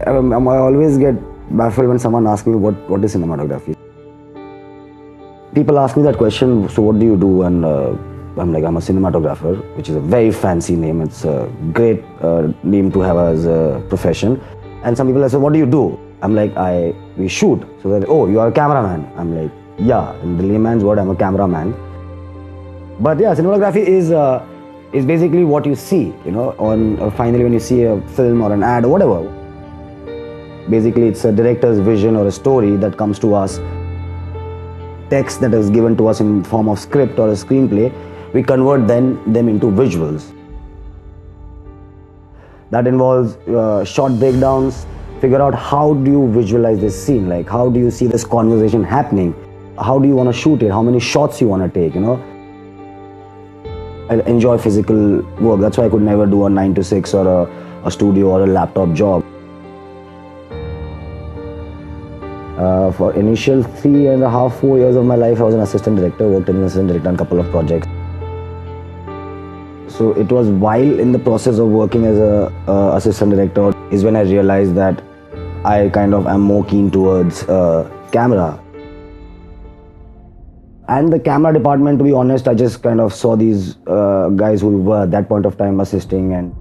I always get baffled when someone asks me what is cinematography. People ask me that question, so what do you do? And I'm like, I'm a cinematographer, which is a very fancy name. It's a great name to have as a profession. And some people say, what do you do? I'm like, we shoot. So they're like, oh, you are a cameraman. I'm like, yeah, in the layman's word, I'm a cameraman. But yeah, cinematography is basically what you see, finally when you see a film or an ad or whatever. Basically, it's a director's vision or a story that comes to us, text that is given to us in form of script or a screenplay, we convert them into visuals. That involves short breakdowns, figure out how do you visualize this scene, like how do you see this conversation happening, how do you want to shoot it, how many shots you want to take, I enjoy physical work, that's why I could never do a 9 to 6 or a studio or a laptop job. For initial 3.5, 4 years of my life, I was an assistant director, worked as an assistant director on a couple of projects. So it was while in the process of working as a assistant director is when I realized that I kind of am more keen towards camera. And the camera department, to be honest, I just kind of saw these guys who were at that point of time assisting, and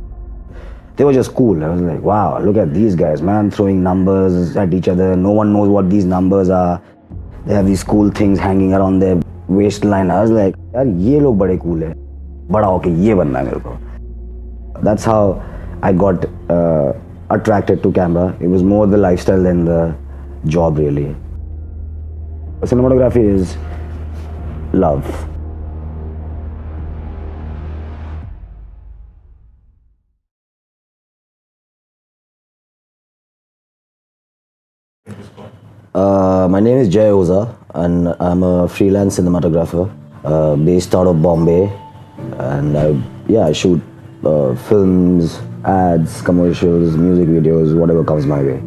they were just cool. I was like, wow, look at these guys, man, throwing numbers at each other. No one knows what these numbers are. They have these cool things hanging around their waistline. I was like, yaar, ye log bade cool hai. Bada hoke ye banna hai mere ko. That's how I got attracted to camera. It was more the lifestyle than the job, really. Cinematography is love. My name is Jay Oza, and I'm a freelance cinematographer based out of Bombay. And I shoot films, ads, commercials, music videos, whatever comes my way.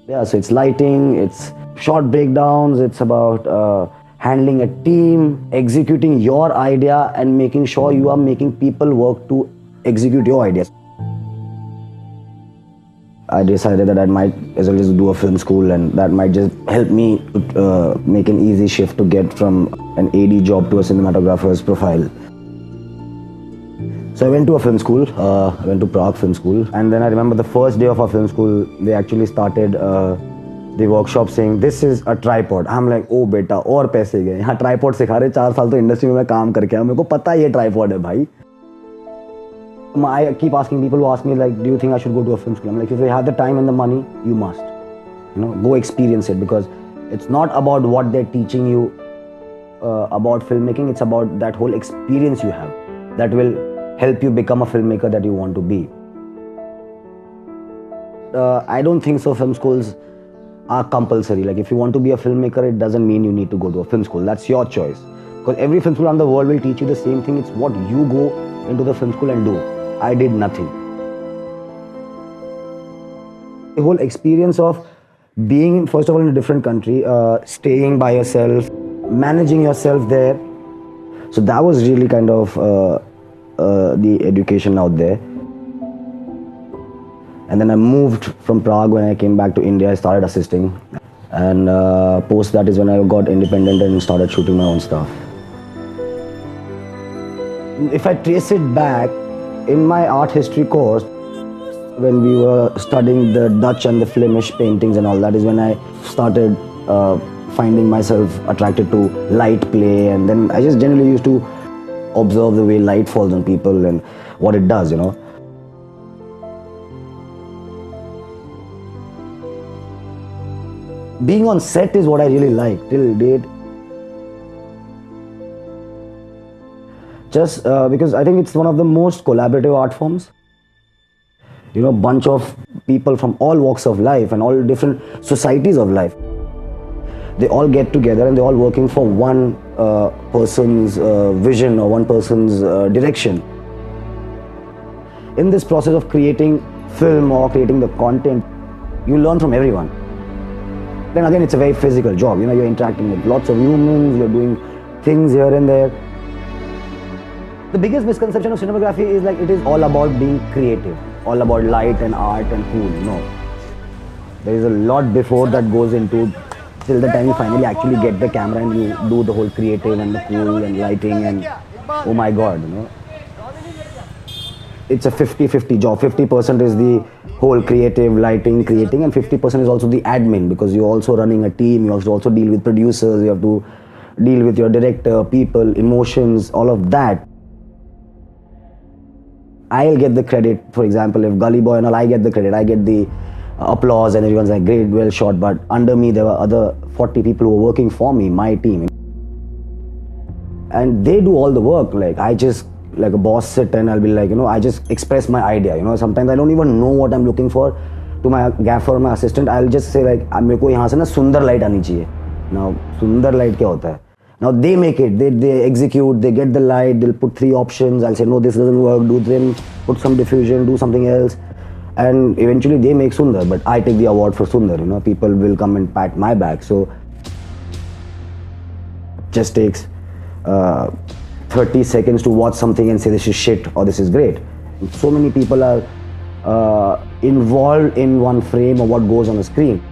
Yeah, so it's lighting, it's short breakdowns, it's about handling a team, executing your idea and making sure you are making people work to execute your ideas. I decided that I might as well just do a film school, and that might just help me to make an easy shift to get from an AD job to a cinematographer's profile. So I went to a film school, I went to Prague Film School, and then I remember the first day of our film school, they actually started the workshop saying, this is a tripod. I'm like, oh beta, और पैसे गए, यहाँ tripod सिखा रहे, 4 साल तो industry में मैं काम करके आया, मेरे को पता है ये tripod है भाई. I keep asking people who ask me, like, do you think I should go to a film school? I'm like, if you have the time and the money, you must. Go experience it, because it's not about what they're teaching you about filmmaking. It's about that whole experience you have that will help you become a filmmaker that you want to be. I don't think so film schools are compulsory. Like, if you want to be a filmmaker, it doesn't mean you need to go to a film school. That's your choice. Because every film school around the world will teach you the same thing. It's what you go into the film school and do. I did nothing. The whole experience of being, first of all, in a different country, staying by yourself, managing yourself there. So that was really kind of the education out there. And then I moved from Prague. When I came back to India, I started assisting. And post that is when I got independent and started shooting my own stuff. If I trace it back, in my art history course, when we were studying the Dutch and the Flemish paintings and all, that is when I started finding myself attracted to light play, and then I just generally used to observe the way light falls on people and what it does, Being on set is what I really like till date. Just because I think it's one of the most collaborative art forms. Bunch of people from all walks of life and all different societies of life. They all get together and they're all working for one person's vision or one person's direction. In this process of creating film or creating the content, you learn from everyone. Then again, it's a very physical job. You're interacting with lots of humans, you're doing things here and there. The biggest misconception of cinematography is like it is all about being creative, all about light and art and cool. No. There is a lot before that goes into till the time you finally actually get the camera and you do the whole creative and the cool and lighting and oh my god, you know. It's a 50-50 job. 50% is the whole creative lighting, creating, and 50% is also the admin because you're also running a team. You have to also deal with producers. You have to deal with your director, people, emotions, all of that. I'll get the credit. For example, if Gully Boy and all, I get the credit. I get the applause and everyone's like, great, well shot. But under me, there were other 40 people who were working for me, my team. And they do all the work. Like I just, like a boss sit and I'll be like, you know, I just express my idea. You know, sometimes I don't even know what I'm looking for. To my gaffer or my assistant, I'll just say like, मेरे को यहाँ से ना सुंदर light आनी चाहिए. Now, सुंदर light क्या होता है? Now they make it, they execute, they get the light, they'll put 3 options. I'll say, no, this doesn't work, do them, put some diffusion, do something else. And eventually they make Sundar, but I take the award for Sundar, you know, people will come and pat my back. So, just takes 30 seconds to watch something and say this is shit or this is great. So many people are involved in one frame or what goes on the screen.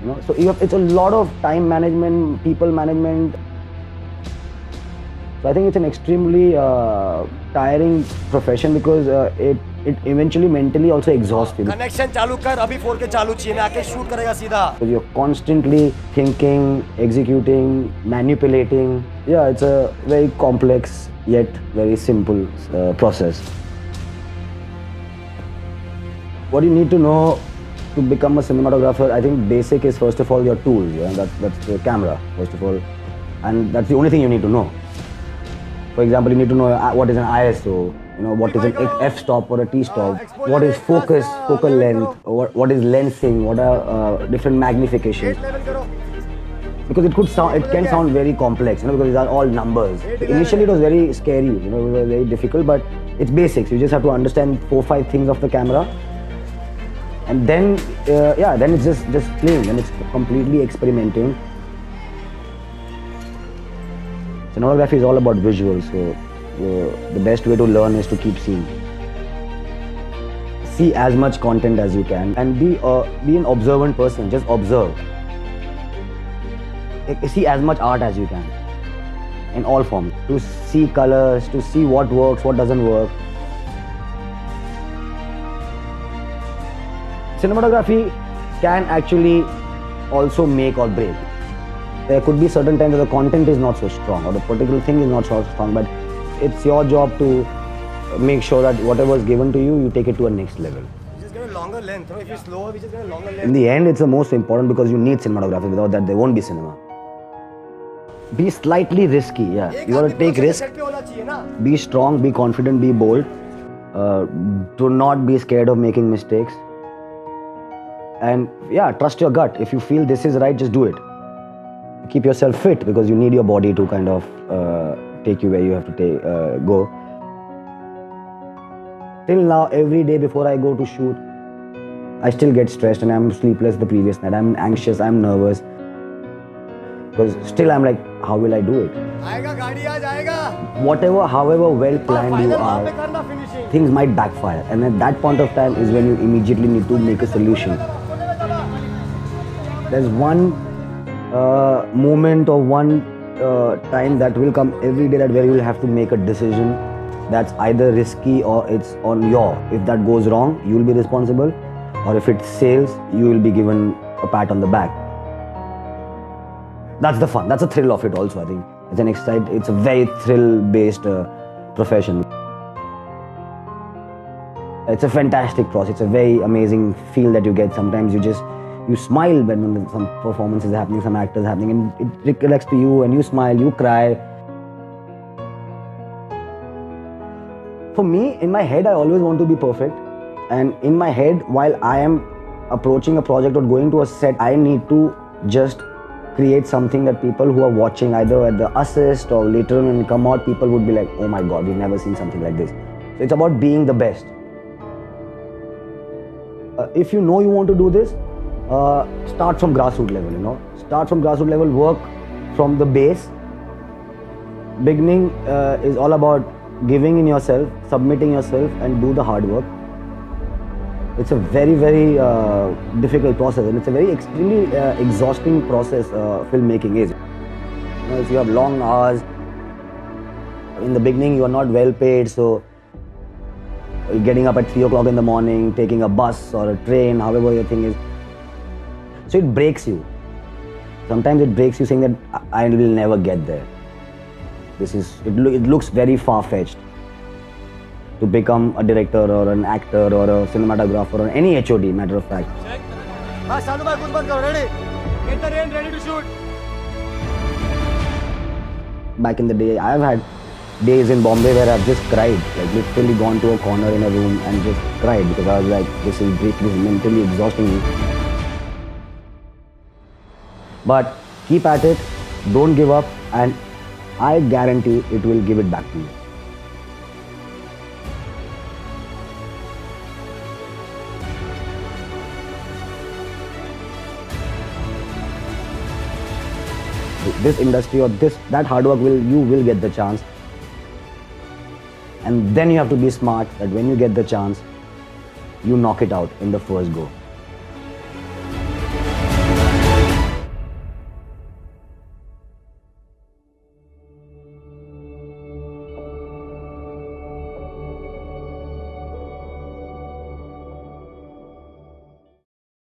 You know, so it's a lot of time management, people management. So I think it's an extremely tiring profession because it eventually mentally also exhausts you. Connection चालू कर अभी 4K चालू चाहिए मैं आके shoot करेगा सीधा. So you're constantly thinking, executing, manipulating. Yeah, it's a very complex yet very simple process. What you need to know to become a cinematographer, I think basic is first of all your tools. Yeah, that's the camera first of all, and that's the only thing you need to know. For example, you need to know what is an ISO, you know, what is an f-stop or a t-stop, what is focus, focal length, what is lensing, what are different magnifications. Because it can sound very complex, you know, because these are all numbers. Initially it was very scary, you know, it was very difficult, but it's basics. You just have to understand 4-5 things of the camera. And then, then it's just playing, then it's completely experimenting. Cinematography is all about visuals, so the best way to learn is to keep seeing. See as much content as you can and be an observant person, just observe. See as much art as you can, in all forms. To see colors, to see what works, what doesn't work. Cinematography can actually also make or break. There could be certain times that the content is not so strong or the particular thing is not so strong, but it's your job to make sure that whatever is given to you, you take it to a next level. We just get a longer length. If you're slower, we just get a longer length. In the end, it's the most important because you need cinematography. Without that, there won't be cinema. Be slightly risky, yeah. You gotta take risk. Be strong, be confident, be bold. Do not be scared of making mistakes. And yeah, trust your gut. If you feel this is right, just do it. Keep yourself fit because you need your body to kind of take you where you have to go. Till now, every day before I go to shoot, I still get stressed and I'm sleepless the previous night. I'm anxious, I'm nervous. Because still I'm like, how will I do it? Whatever, however well planned you are, things might backfire. And at that point of time is when you immediately need to make a solution. There's one moment or one time that will come every day that where you will have to make a decision that's either risky or it's on your. If that goes wrong, you will be responsible, or if it sails, you will be given a pat on the back. That's the fun. That's the thrill of it also, I think. It's a very thrill-based profession. It's a fantastic process. It's a very amazing feel that you get. Sometimes you smile when some performance is happening, some actors happening, and it recollects to you and you smile, you cry. For me, in my head, I always want to be perfect. And in my head, while I am approaching a project or going to a set, I need to just create something that people who are watching either at the assist or later on when come out, people would be like, oh my God, we've never seen something like this. So it's about being the best. If you know you want to do this, start from grassroots level, you know. Start from grassroots level, work from the base. beginning is all about giving in yourself, submitting yourself, and do the hard work. It's a very, very difficult process, and it's a very extremely exhausting process. Filmmaking is. If you have long hours. In the beginning, you are not well paid, so you're getting up at 3 o'clock in the morning, taking a bus or a train, however your thing is. So it breaks you. Sometimes it breaks you, saying that I will never get there. It looks very far-fetched to become a director or an actor or a cinematographer or any HOD, matter of fact. हाँ शानू भाई कुछ बंद करो ready get the rain ready to shoot Back in the day, I have had days in Bombay where I've just cried, like literally gone to a corner in a room and just cried because I was like, this is mentally exhausting me. But keep at it, don't give up, and I guarantee it will give it back to you. This industry or that hard work you will get the chance, and then you have to be smart that when you get the chance, you knock it out in the first go.